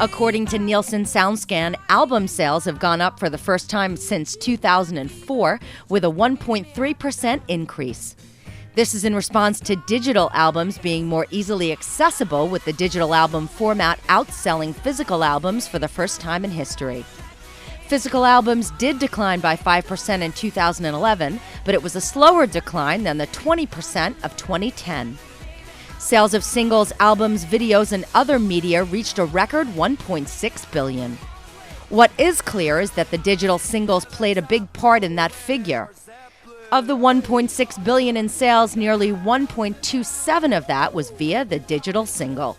According to Nielsen SoundScan, album sales have gone up for the first time since 2004, with a 1.3% increase. This is in response to digital albums being more easily accessible, with the digital album format outselling physical albums for the first time in history. Physical albums did decline by 5% in 2011, but it was a slower decline than the 20% of 2010. Sales of singles, albums, videos, and other media reached a record $1.6 billion. What is clear is that the digital singles played a big part in that figure. Of the $1.6 billion in sales, nearly 1.27 of that was via the digital single.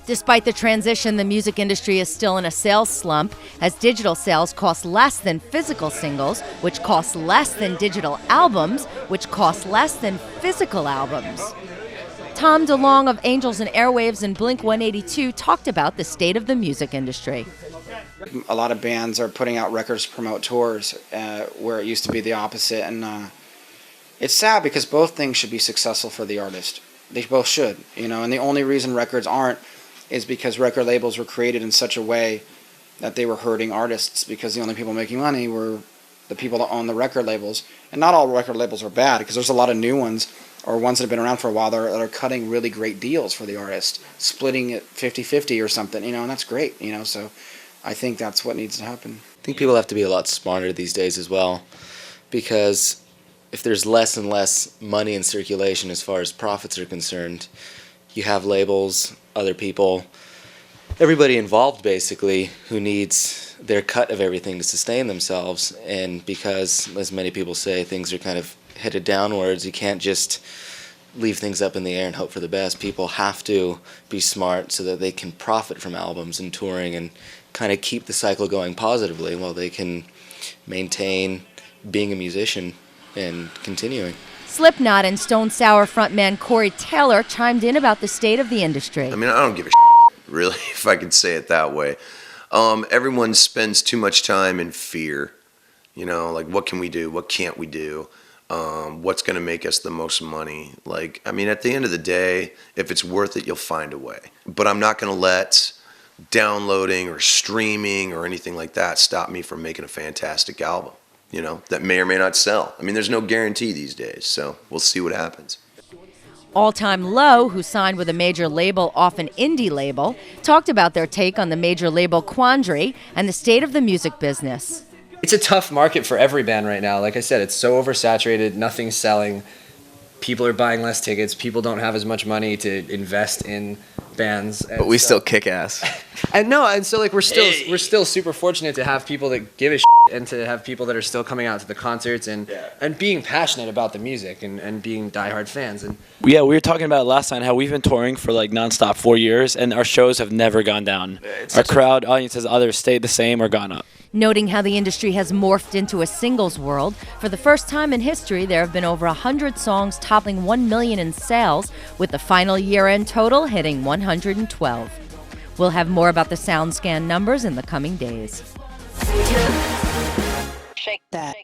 Despite the transition, the music industry is still in a sales slump, as digital sales cost less than physical singles, which cost less than digital albums, which cost less than physical albums. Tom DeLonge of Angels and Airwaves and Blink-182 talked about the state of the music industry. A lot of bands are putting out records to promote tours, where it used to be the opposite, and it's sad because both things should be successful for the artist. They both should, and the only reason records aren't is because record labels were created in such a way that they were hurting artists, because the only people making money were the people that own the record labels. And not all record labels are bad, because there's a lot of new ones, or ones that have been around for a while, that are cutting really great deals for the artist, splitting it 50-50 or something, and that's great, so I think that's what needs to happen. I think people have to be a lot smarter these days as well, because if there's less and less money in circulation as far as profits are concerned, you have labels, other people, everybody involved basically, who needs their cut of everything to sustain themselves. And because, as many people say, things are kind of headed downwards, you can't just leave things up in the air and hope for the best. People have to be smart so that they can profit from albums and touring and kind of keep the cycle going positively while they can maintain being a musician and continuing. Slipknot and Stone Sour frontman Corey Taylor chimed in about the state of the industry. I mean, I don't give a really, if I could say it that way. Everyone spends too much time in fear. Like, what can we do? What can't we do? What's going to make us the most money? Like, I mean, at the end of the day, if it's worth it, you'll find a way. But I'm not going to let downloading or streaming or anything like that stop me from making a fantastic album, that may or may not sell. I mean, there's no guarantee these days, so we'll see what happens. All Time Low, who signed with a major label off an indie label, talked about their take on the major label quandary and the state of the music business. It's a tough market for every band right now. Like I said, it's so oversaturated, nothing's selling. People are buying less tickets. People don't have as much money to invest in bands. But we still kick ass. And so like we're still super fortunate to have people that give a shit, and to have people that are still coming out to the concerts and being passionate about the music and being diehard fans. And yeah, we were talking about it last night, how we've been touring for like nonstop 4 years, and our shows have never gone down. Our crowd audience has either stayed the same or gone up. Noting how the industry has morphed into a singles world, for the first time in history, there have been over 100 songs toppling 1 million in sales, with the final year-end total hitting 112. We'll have more about the SoundScan numbers in the coming days. Shake that.